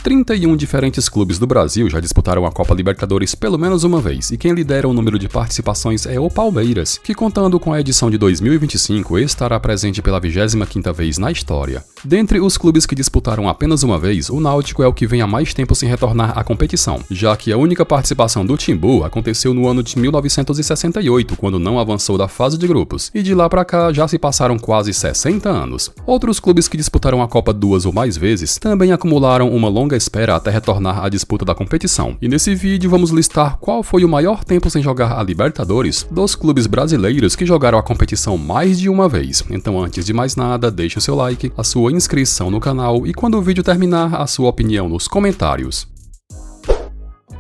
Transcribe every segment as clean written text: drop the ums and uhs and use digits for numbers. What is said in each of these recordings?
31 diferentes clubes do Brasil já disputaram a Copa Libertadores pelo menos uma vez, e quem lidera o número de participações é o Palmeiras, que contando com a edição de 2025 estará presente pela 25ª vez na história. Dentre os clubes que disputaram apenas uma vez, o Náutico é o que vem há mais tempo sem retornar à competição, já que a única participação do Timbu aconteceu no ano de 1968, quando não avançou da fase de grupos, e de lá pra cá já se passaram quase 60 anos. Outros clubes que disputaram a Copa 2 ou mais vezes também acumularam uma longa espera até retornar à disputa da competição, e nesse vídeo vamos listar qual foi o maior tempo sem jogar a Libertadores dos clubes brasileiros que jogaram a competição mais de uma vez. Então, antes de mais nada, deixe o seu like, a sua inscrição no canal e quando o vídeo terminar, a sua opinião nos comentários.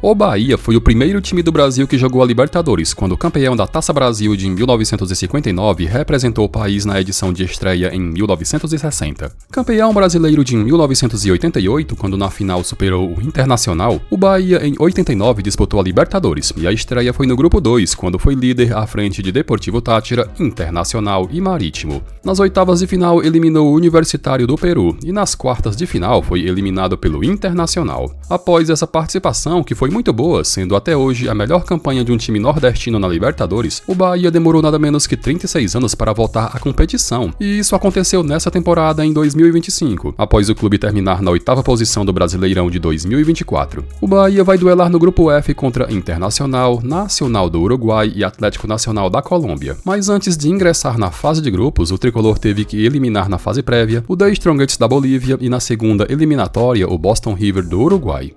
O Bahia foi o primeiro time do Brasil que jogou a Libertadores, quando campeão da Taça Brasil de 1959 representou o país na edição de estreia em 1960. Campeão brasileiro de 1988, quando na final superou o Internacional, o Bahia em 89 disputou a Libertadores, e a estreia foi no grupo 2, quando foi líder à frente de Deportivo Táchira, Internacional e Marítimo. Nas oitavas de final eliminou o Universitário do Peru, e nas quartas de final foi eliminado pelo Internacional. Após essa participação, que foi muito boa, sendo até hoje a melhor campanha de um time nordestino na Libertadores, o Bahia demorou nada menos que 36 anos para voltar à competição, e isso aconteceu nessa temporada em 2025, após o clube terminar na 8ª posição do Brasileirão de 2024. O Bahia vai duelar no grupo F contra Internacional, Nacional do Uruguai e Atlético Nacional da Colômbia. Mas antes de ingressar na fase de grupos, o tricolor teve que eliminar na fase prévia o The Strongest da Bolívia e na segunda eliminatória o Boston River do Uruguai.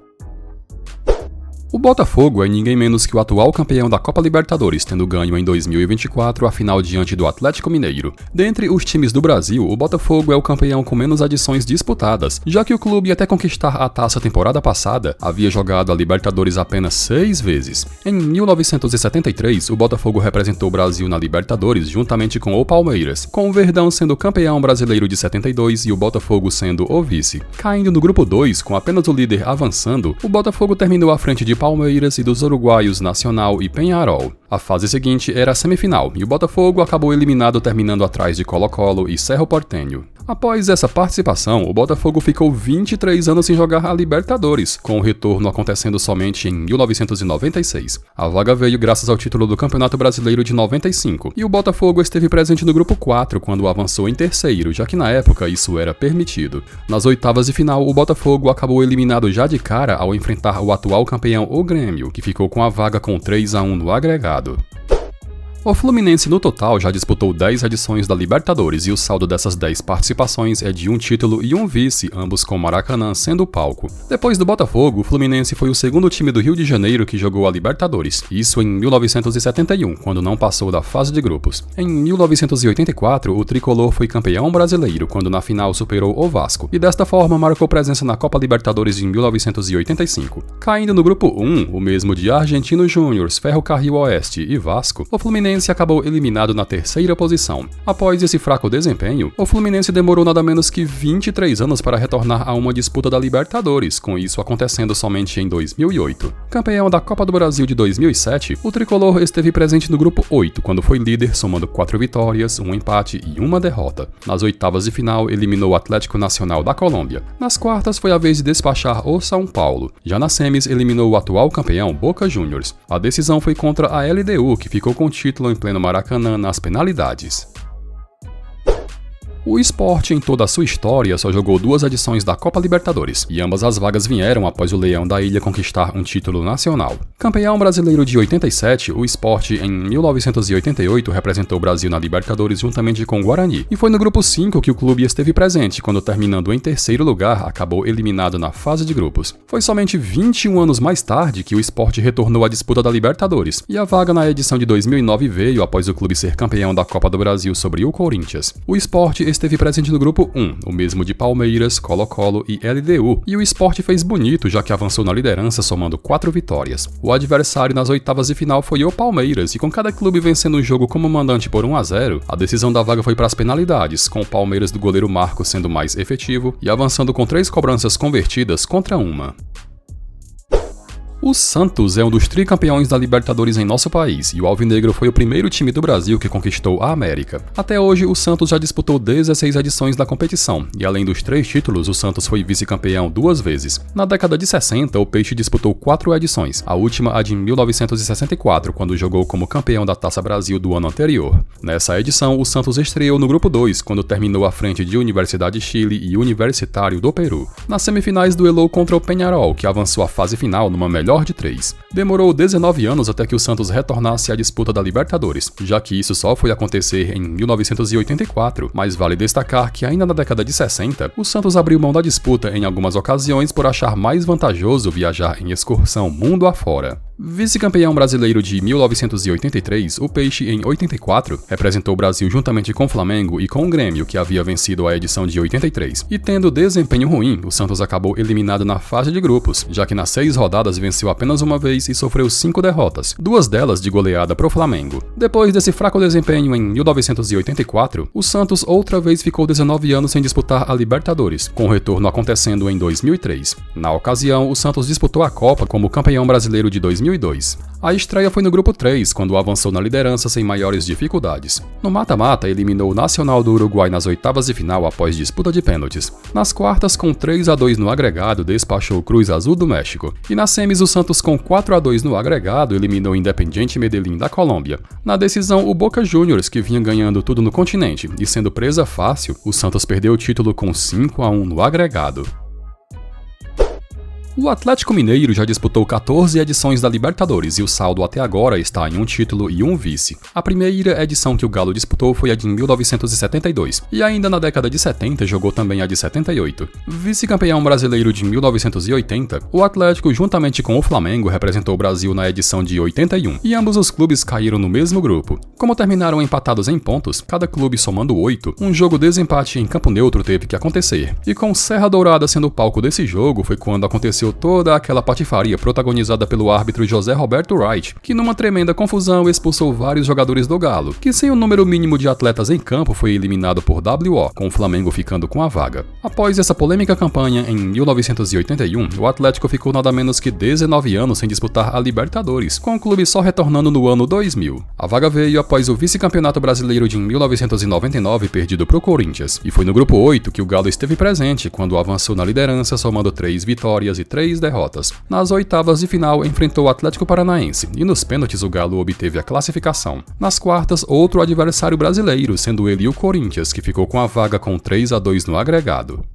O Botafogo é ninguém menos que o atual campeão da Copa Libertadores, tendo ganho em 2024 a final diante do Atlético Mineiro. Dentre os times do Brasil, o Botafogo é o campeão com menos adições disputadas, já que o clube, até conquistar a taça temporada passada, havia jogado a Libertadores apenas 6 vezes. Em 1973, o Botafogo representou o Brasil na Libertadores juntamente com o Palmeiras, com o Verdão sendo campeão brasileiro de 72 e o Botafogo sendo o vice. Caindo no grupo 2, com apenas o líder avançando, o Botafogo terminou à frente de Palmeiras e dos uruguaios Nacional e Peñarol. A fase seguinte era a semifinal, e o Botafogo acabou eliminado terminando atrás de Colo-Colo e Cerro Porteño. Após essa participação, o Botafogo ficou 23 anos sem jogar a Libertadores, com o retorno acontecendo somente em 1996. A vaga veio graças ao título do Campeonato Brasileiro de 95, e o Botafogo esteve presente no grupo 4 quando avançou em terceiro, já que na época isso era permitido. Nas oitavas de final, o Botafogo acabou eliminado já de cara ao enfrentar o atual campeão, o Grêmio, que ficou com a vaga com 3-1 no agregado. O Fluminense no total já disputou 10 edições da Libertadores e o saldo dessas 10 participações é de um título e um vice, ambos com Maracanã sendo o palco. Depois do Botafogo, o Fluminense foi o segundo time do Rio de Janeiro que jogou a Libertadores, isso em 1971, quando não passou da fase de grupos. Em 1984, o tricolor foi campeão brasileiro, quando na final superou o Vasco, e desta forma marcou presença na Copa Libertadores em 1985. Caindo no grupo 1, o mesmo de Argentinos Júnior, Ferrocarril Oeste e Vasco, o Fluminense acabou eliminado na terceira posição. Após esse fraco desempenho, o Fluminense demorou nada menos que 23 anos para retornar a uma disputa da Libertadores, com isso acontecendo somente em 2008. Campeão da Copa do Brasil de 2007, o tricolor esteve presente no grupo 8, quando foi líder somando 4 vitórias, um empate e uma derrota. Nas oitavas de final, eliminou o Atlético Nacional da Colômbia. Nas quartas, foi a vez de despachar o São Paulo. Já nas semis, eliminou o atual campeão, Boca Juniors. A decisão foi contra a LDU, que ficou com o título em pleno Maracanã nas penalidades. O Sport, em toda a sua história, só jogou 2 edições da Copa Libertadores, e ambas as vagas vieram após o Leão da Ilha conquistar um título nacional. Campeão brasileiro de 87, o Sport, em 1988, representou o Brasil na Libertadores juntamente com o Guarani, e foi no grupo 5 que o clube esteve presente, quando terminando em terceiro lugar, acabou eliminado na fase de grupos. Foi somente 21 anos mais tarde que o Sport retornou à disputa da Libertadores, e a vaga na edição de 2009 veio após o clube ser campeão da Copa do Brasil sobre o Corinthians. O Sport esteve presente no grupo 1, o mesmo de Palmeiras, Colo-Colo e LDU, e o Sport fez bonito, já que avançou na liderança somando 4 vitórias. O adversário nas oitavas de final foi o Palmeiras, e com cada clube vencendo o jogo como mandante por 1-0, a decisão da vaga foi para as penalidades, com o Palmeiras do goleiro Marco sendo mais efetivo e avançando com 3 cobranças convertidas contra uma. O Santos é um dos tricampeões da Libertadores em nosso país, e o Alvinegro foi o primeiro time do Brasil que conquistou a América. Até hoje, o Santos já disputou 16 edições da competição, e além dos 3 títulos, o Santos foi vice-campeão 2 vezes. Na década de 60, o Peixe disputou 4 edições, a última a de 1964, quando jogou como campeão da Taça Brasil do ano anterior. Nessa edição, o Santos estreou no grupo 2, quando terminou à frente de Universidade de Chile e Universitário do Peru. Nas semifinais, duelou contra o Peñarol, que avançou à fase final numa melhor de 3. Demorou 19 anos até que o Santos retornasse à disputa da Libertadores, já que isso só foi acontecer em 1984, mas vale destacar que ainda na década de 60, o Santos abriu mão da disputa em algumas ocasiões por achar mais vantajoso viajar em excursão mundo afora. Vice-campeão brasileiro de 1983, o Peixe, em 84, representou o Brasil juntamente com o Flamengo e com o Grêmio, que havia vencido a edição de 83. E tendo desempenho ruim, o Santos acabou eliminado na fase de grupos, já que nas 6 rodadas venceu apenas uma vez e sofreu 5 derrotas, 2 delas de goleada pro Flamengo. Depois desse fraco desempenho em 1984, o Santos outra vez ficou 19 anos sem disputar a Libertadores, com o retorno acontecendo em 2003. Na ocasião, o Santos disputou a Copa como campeão brasileiro de 2002. A estreia foi no grupo 3, quando avançou na liderança sem maiores dificuldades. No mata-mata, eliminou o Nacional do Uruguai nas oitavas de final após disputa de pênaltis. Nas quartas, com 3-2 no agregado, despachou o Cruz Azul do México. E nas semis, o Santos, com 4-2 no agregado, eliminou o Independiente Medellín da Colômbia. Na decisão, o Boca Juniors, que vinha ganhando tudo no continente e sendo presa fácil, o Santos perdeu o título com 5-1 no agregado. O Atlético Mineiro já disputou 14 edições da Libertadores e o saldo até agora está em um título e um vice. A primeira edição que o Galo disputou foi a de 1972, e ainda na década de 70 jogou também a de 78. Vice-campeão brasileiro de 1980, o Atlético, juntamente com o Flamengo, representou o Brasil na edição de 81, e ambos os clubes caíram no mesmo grupo. Como terminaram empatados em pontos, cada clube somando 8, um jogo desempate em campo neutro teve que acontecer, e com Serra Dourada sendo o palco desse jogo foi quando aconteceu toda aquela patifaria protagonizada pelo árbitro José Roberto Wright, que numa tremenda confusão expulsou vários jogadores do Galo, que sem o número mínimo de atletas em campo foi eliminado por WO, com o Flamengo ficando com a vaga. Após essa polêmica campanha em 1981, o Atlético ficou nada menos que 19 anos sem disputar a Libertadores, com o clube só retornando no ano 2000. A vaga veio após o vice-campeonato brasileiro de 1999 perdido pro Corinthians, e foi no grupo 8 que o Galo esteve presente quando avançou na liderança somando 3 vitórias e 3 derrotas. Nas oitavas de final, enfrentou o Atlético Paranaense, e nos pênaltis o Galo obteve a classificação. Nas quartas, outro adversário brasileiro, sendo ele o Corinthians, que ficou com a vaga com 3-2 no agregado.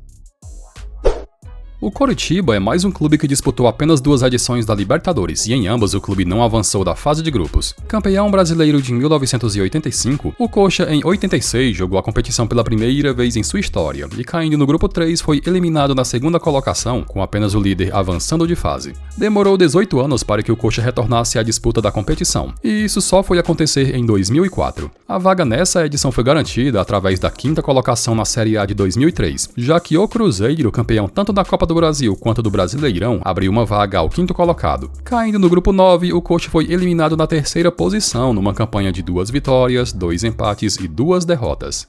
O Coritiba é mais um clube que disputou apenas 2 edições da Libertadores, e em ambas o clube não avançou da fase de grupos. Campeão brasileiro de 1985, o Coxa em 86 jogou a competição pela primeira vez em sua história, e caindo no grupo 3 foi eliminado na segunda colocação, com apenas o líder avançando de fase. Demorou 18 anos para que o Coxa retornasse à disputa da competição, e isso só foi acontecer em 2004. A vaga nessa edição foi garantida através da 5ª colocação na Série A de 2003, já que o Cruzeiro, campeão tanto da Copa do Brasil quanto do Brasileirão, abriu uma vaga ao 5º colocado. Caindo no grupo 9, o Coxa foi eliminado na 3ª posição numa campanha de 2 vitórias, 2 empates e 2 derrotas.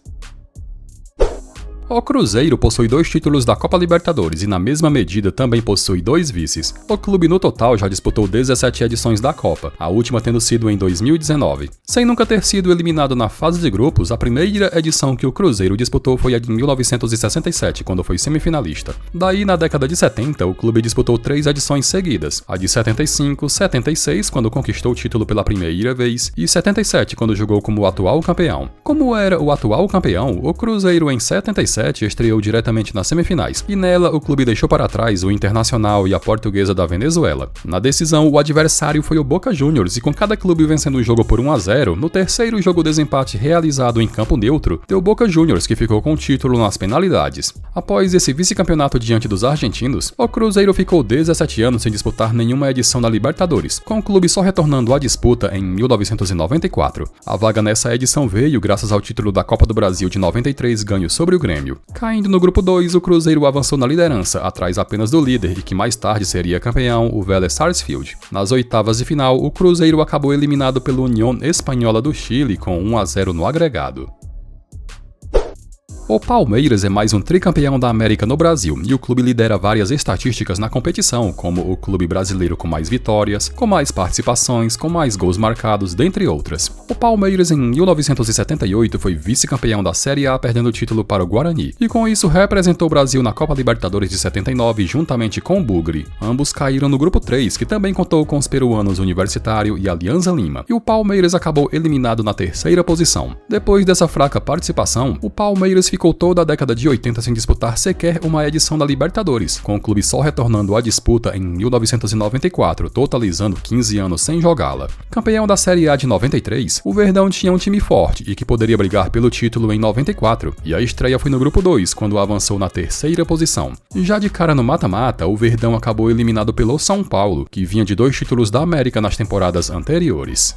O Cruzeiro possui 2 títulos da Copa Libertadores e na mesma medida também possui 2 vices. O clube no total já disputou 17 edições da Copa, a última tendo sido em 2019. Sem nunca ter sido eliminado na fase de grupos, a primeira edição que o Cruzeiro disputou foi a de 1967, quando foi semifinalista. Daí, na década de 70, o clube disputou 3 edições seguidas, a de 75, 76, quando conquistou o título pela primeira vez, e 77, quando jogou como o atual campeão. Como era o atual campeão, o Cruzeiro em 77 estreou diretamente nas semifinais, e nela o clube deixou para trás o Internacional e a Portuguesa da Venezuela. Na decisão, o adversário foi o Boca Juniors, e com cada clube vencendo o jogo por 1-0, no terceiro jogo de desempate realizado em campo neutro, deu Boca Juniors, que ficou com o título nas penalidades. Após esse vice-campeonato diante dos argentinos, o Cruzeiro ficou 17 anos sem disputar nenhuma edição da Libertadores, com o clube só retornando à disputa em 1994. A vaga nessa edição veio graças ao título da Copa do Brasil de 93 ganho sobre o Grêmio. Caindo no grupo 2, o Cruzeiro avançou na liderança, atrás apenas do líder e que mais tarde seria campeão, o Vélez Sarsfield. Nas oitavas de final, o Cruzeiro acabou eliminado pela Unión Española do Chile com 1-0 no agregado. O Palmeiras é mais um tricampeão da América no Brasil e o clube lidera várias estatísticas na competição, como o clube brasileiro com mais vitórias, com mais participações, com mais gols marcados, dentre outras. O Palmeiras em 1978 foi vice-campeão da Série A, perdendo o título para o Guarani, e com isso representou o Brasil na Copa Libertadores de 79 juntamente com o Bugre. Ambos caíram no grupo 3, que também contou com os peruanos Universitário e Alianza Lima, e o Palmeiras acabou eliminado na terceira posição. Depois dessa fraca participação, o Palmeiras ficou toda a década de 80 sem disputar sequer uma edição da Libertadores, com o clube só retornando à disputa em 1994, totalizando 15 anos sem jogá-la. Campeão da Série A de 93, o Verdão tinha um time forte e que poderia brigar pelo título em 94, e a estreia foi no grupo 2, quando avançou na terceira posição. Já de cara no mata-mata, o Verdão acabou eliminado pelo São Paulo, que vinha de 2 títulos da América nas temporadas anteriores.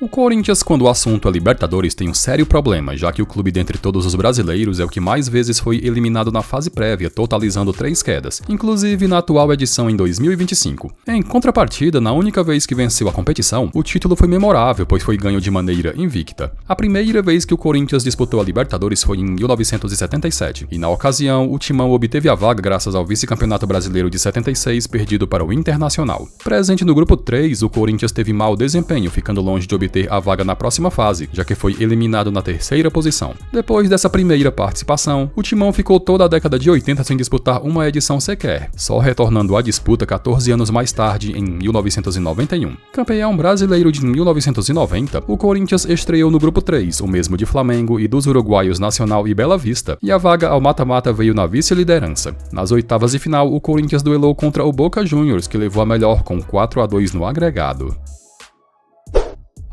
O Corinthians, quando o assunto é Libertadores, tem um sério problema, já que o clube dentre todos os brasileiros é o que mais vezes foi eliminado na fase prévia, totalizando 3 quedas, inclusive na atual edição em 2025. Em contrapartida, na única vez que venceu a competição, o título foi memorável, pois foi ganho de maneira invicta. A primeira vez que o Corinthians disputou a Libertadores foi em 1977, e na ocasião, o Timão obteve a vaga graças ao vice-campeonato brasileiro de 76, perdido para o Internacional. Presente no grupo 3, o Corinthians teve mau desempenho, ficando longe de obter a vaga na próxima fase, já que foi eliminado na terceira posição. Depois dessa primeira participação, o Timão ficou toda a década de 80 sem disputar uma edição sequer, só retornando à disputa 14 anos mais tarde, em 1991. Campeão brasileiro de 1990, o Corinthians estreou no grupo 3, o mesmo de Flamengo e dos uruguaios Nacional e Bela Vista, e a vaga ao mata-mata veio na vice-liderança. Nas oitavas de final, o Corinthians duelou contra o Boca Juniors, que levou a melhor com 4-2 no agregado.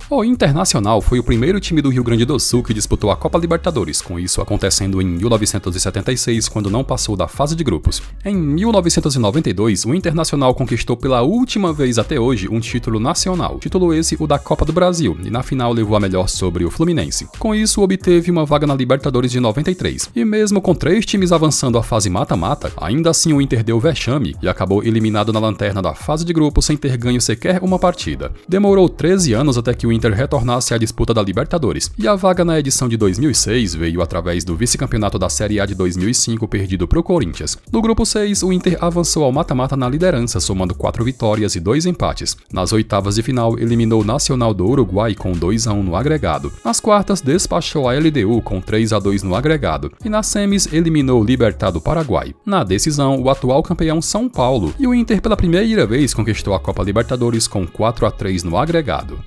O Internacional foi o primeiro time do Rio Grande do Sul que disputou a Copa Libertadores, com isso acontecendo em 1976, quando não passou da fase de grupos. Em 1992, o Internacional conquistou pela última vez até hoje um título nacional, título esse o da Copa do Brasil, e na final levou a melhor sobre o Fluminense. Com isso, obteve uma vaga na Libertadores de 93, e mesmo com 3 times avançando à fase mata-mata, ainda assim o Inter deu vexame e acabou eliminado na lanterna da fase de grupos sem ter ganho sequer uma partida. Demorou 13 anos até que o Inter retornasse à disputa da Libertadores, e a vaga na edição de 2006 veio através do vice-campeonato da Série A de 2005 perdido para o Corinthians. No grupo 6, o Inter avançou ao mata-mata na liderança, somando 4 vitórias e 2 empates. Nas oitavas de final, eliminou o Nacional do Uruguai com 2-1 no agregado. Nas quartas, despachou a LDU com 3-2 no agregado, e nas semis, eliminou o Libertad do Paraguai. Na decisão, o atual campeão São Paulo, e o Inter pela primeira vez conquistou a Copa Libertadores com 4-3 no agregado.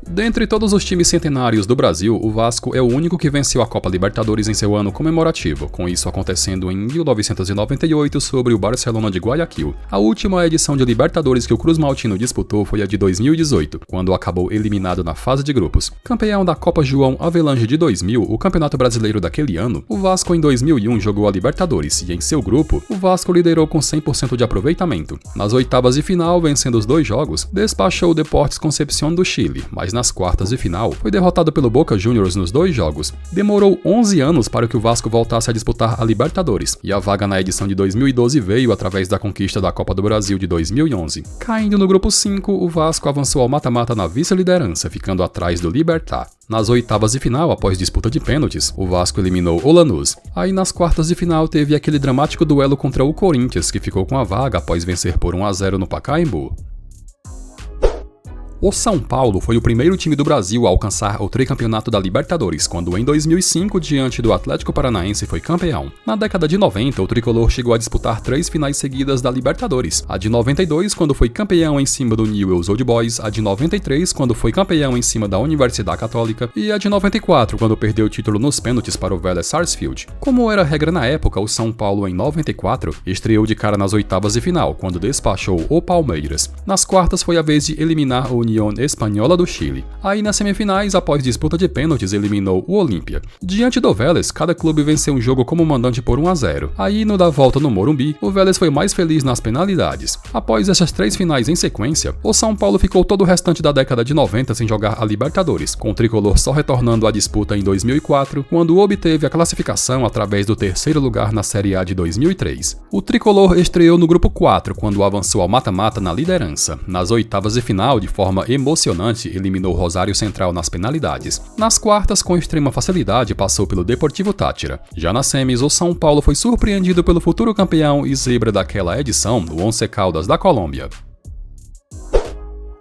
Dentre todos os times centenários do Brasil, o Vasco é o único que venceu a Copa Libertadores em seu ano comemorativo, com isso acontecendo em 1998 sobre o Barcelona de Guayaquil. A última edição de Libertadores que o Cruz Maltino disputou foi a de 2018, quando acabou eliminado na fase de grupos. Campeão da Copa João Avelange de 2000, o campeonato brasileiro daquele ano, o Vasco em 2001 jogou a Libertadores e em seu grupo, o Vasco liderou com 100% de aproveitamento. Nas oitavas de final, vencendo os 2 jogos, despachou o Deportes Concepción do Chile, mas nas quartas de final, foi derrotado pelo Boca Juniors nos 2 jogos. Demorou 11 anos para que o Vasco voltasse a disputar a Libertadores, e a vaga na edição de 2012 veio através da conquista da Copa do Brasil de 2011. Caindo no grupo 5, o Vasco avançou ao mata-mata na vice-liderança, ficando atrás do Libertad. Nas oitavas de final, após disputa de pênaltis, o Vasco eliminou o Lanús. Aí nas quartas de final teve aquele dramático duelo contra o Corinthians, que ficou com a vaga após vencer por 1-0 no Pacaembu. O São Paulo foi o primeiro time do Brasil a alcançar o tricampeonato da Libertadores, quando em 2005, diante do Atlético Paranaense, foi campeão. Na década de 90, o tricolor chegou a disputar 3 finais seguidas da Libertadores. A de 92, quando foi campeão em cima do Newell's Old Boys, a de 93, quando foi campeão em cima da Universidade Católica, e a de 94, quando perdeu o título nos pênaltis para o Vélez Sarsfield. Como era regra na época, o São Paulo, em 94, estreou de cara nas oitavas de final, quando despachou o Palmeiras. Nas quartas, foi a vez de eliminar o Unión Española do Chile. Aí nas semifinais, após disputa de pênaltis, eliminou o Olímpia. Diante do Vélez, cada clube venceu um jogo como mandante por 1-0. Aí no da volta no Morumbi, o Vélez foi mais feliz nas penalidades. Após essas 3 finais em sequência, o São Paulo ficou todo o restante da década de 90 sem jogar a Libertadores, com o tricolor só retornando à disputa em 2004, quando obteve a classificação através do 3º lugar na Série A de 2003. O tricolor estreou no grupo 4, quando avançou ao mata-mata na liderança. Nas oitavas de final, de forma forma emocionante, eliminou Rosário Central nas penalidades. Nas quartas, com extrema facilidade, passou pelo Deportivo Táchira. Já nas semis, o São Paulo foi surpreendido pelo futuro campeão e zebra daquela edição, o Once Caldas da Colômbia.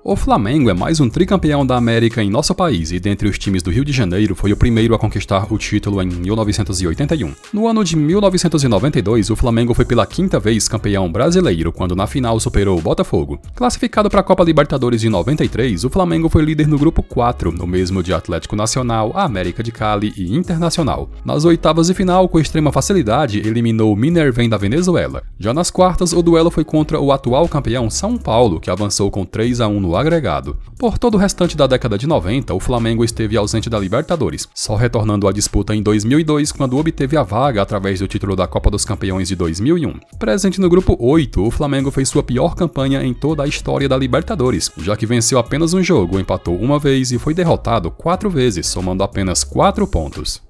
O Flamengo é mais um tricampeão da América em nosso país e dentre os times do Rio de Janeiro foi o primeiro a conquistar o título em 1981. No ano de 1992, o Flamengo foi pela quinta vez campeão brasileiro, quando na final superou o Botafogo. Classificado para a Copa Libertadores de 93, o Flamengo foi líder no grupo 4, no mesmo de Atlético Nacional, América de Cali e Internacional. Nas oitavas de final, com extrema facilidade, eliminou o Minervém da Venezuela. Já nas quartas, o duelo foi contra o atual campeão São Paulo, que avançou com 3-1 no agregado. Por todo o restante da década de 90, o Flamengo esteve ausente da Libertadores, só retornando à disputa em 2002, quando obteve a vaga através do título da Copa dos Campeões de 2001. Presente no grupo 8, o Flamengo fez sua pior campanha em toda a história da Libertadores, já que venceu apenas um jogo, empatou uma vez e foi derrotado 4 vezes, somando apenas 4 pontos.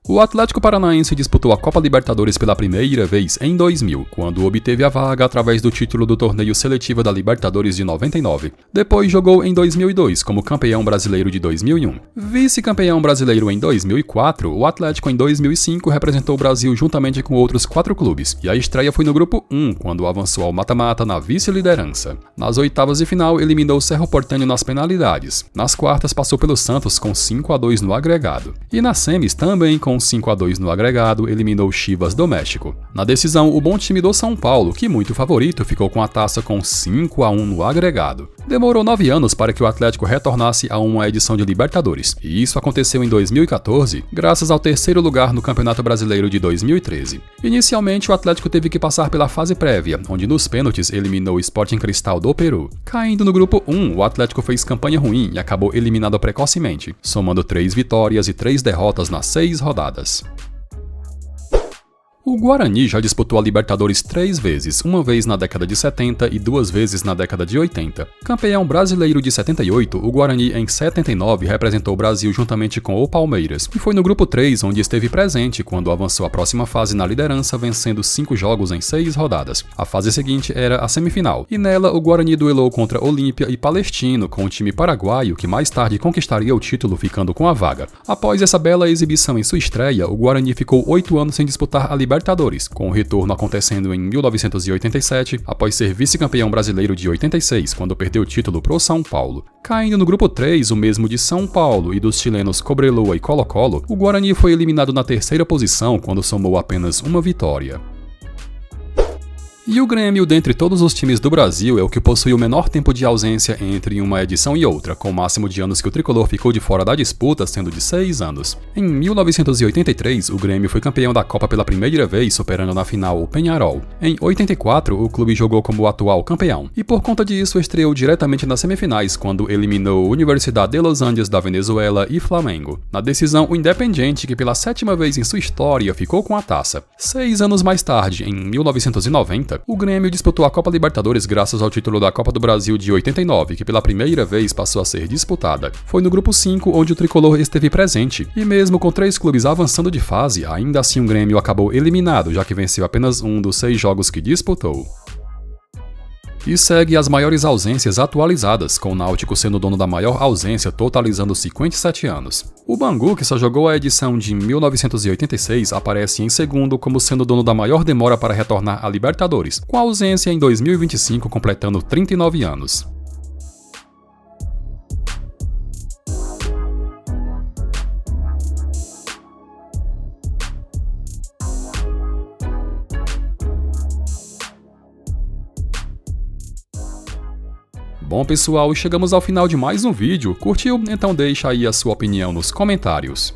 O Atlético Paranaense disputou a Copa Libertadores pela primeira vez em 2000, quando obteve a vaga através do título do torneio seletivo da Libertadores de 99. Depois jogou em 2002 como campeão brasileiro de 2001. Vice-campeão brasileiro em 2004, o Atlético em 2005 representou o Brasil juntamente com outros 4 clubes, e a estreia foi no grupo 1, quando avançou ao mata-mata na vice-liderança. Nas oitavas de final, eliminou o Cerro Porteño nas penalidades. Nas quartas, passou pelo Santos com 5-2 no agregado. E nas semis, também com 5-2 no agregado, eliminou o Chivas do México. Na decisão, o bom time do São Paulo, que muito favorito, ficou com a taça com 5-1 no agregado. Demorou 9 anos para que o Atlético retornasse a uma edição de Libertadores, e isso aconteceu em 2014, graças ao terceiro lugar no Campeonato Brasileiro de 2013. Inicialmente, o Atlético teve que passar pela fase prévia, onde nos pênaltis eliminou o Sporting Cristal do Peru. Caindo no grupo 1, o Atlético fez campanha ruim e acabou eliminado precocemente, somando 3 vitórias e 3 derrotas nas 6 rodadas. O Guarani já disputou a Libertadores 3 vezes, uma vez na década de 70 e 2 vezes na década de 80. Campeão brasileiro de 78, o Guarani em 79 representou o Brasil juntamente com o Palmeiras, e foi no grupo 3 onde esteve presente quando avançou à próxima fase na liderança, vencendo 5 jogos em 6 rodadas. A fase seguinte era a semifinal, e nela o Guarani duelou contra Olímpia e Palestino, com o time paraguaio que mais tarde conquistaria o título ficando com a vaga. Após essa bela exibição em sua estreia, o Guarani ficou 8 anos sem disputar a Libertadores, com o retorno acontecendo em 1987, após ser vice-campeão brasileiro de 86, quando perdeu o título pro São Paulo. Caindo no grupo 3, o mesmo de São Paulo e dos chilenos Cobreloa e Colo-Colo, o Guarani foi eliminado na terceira posição quando somou apenas uma vitória. E o Grêmio, dentre todos os times do Brasil, é o que possui o menor tempo de ausência entre uma edição e outra, com o máximo de anos que o tricolor ficou de fora da disputa sendo de 6 anos. Em 1983, o Grêmio foi campeão da Copa pela primeira vez, superando na final o Peñarol. Em 84, o clube jogou como o atual campeão, e por conta disso estreou diretamente nas semifinais, quando eliminou Universidad de Los Andes da Venezuela e Flamengo. Na decisão, o Independiente, que pela 7ª vez em sua história ficou com a taça. 6 anos mais tarde, em 1990, o Grêmio disputou a Copa Libertadores graças ao título da Copa do Brasil de 89, que pela primeira vez passou a ser disputada. Foi no grupo 5 onde o tricolor esteve presente, e mesmo com 3 clubes avançando de fase, ainda assim o Grêmio acabou eliminado, já que venceu apenas um dos 6 jogos que disputou. E segue as maiores ausências atualizadas, com o Náutico sendo dono da maior ausência, totalizando 57 anos. O Bangu, que só jogou a edição de 1986, aparece em segundo como sendo dono da maior demora para retornar à Libertadores, com a ausência em 2025 completando 39 anos. Bom pessoal, chegamos ao final de mais um vídeo. Curtiu? Então deixa aí a sua opinião nos comentários.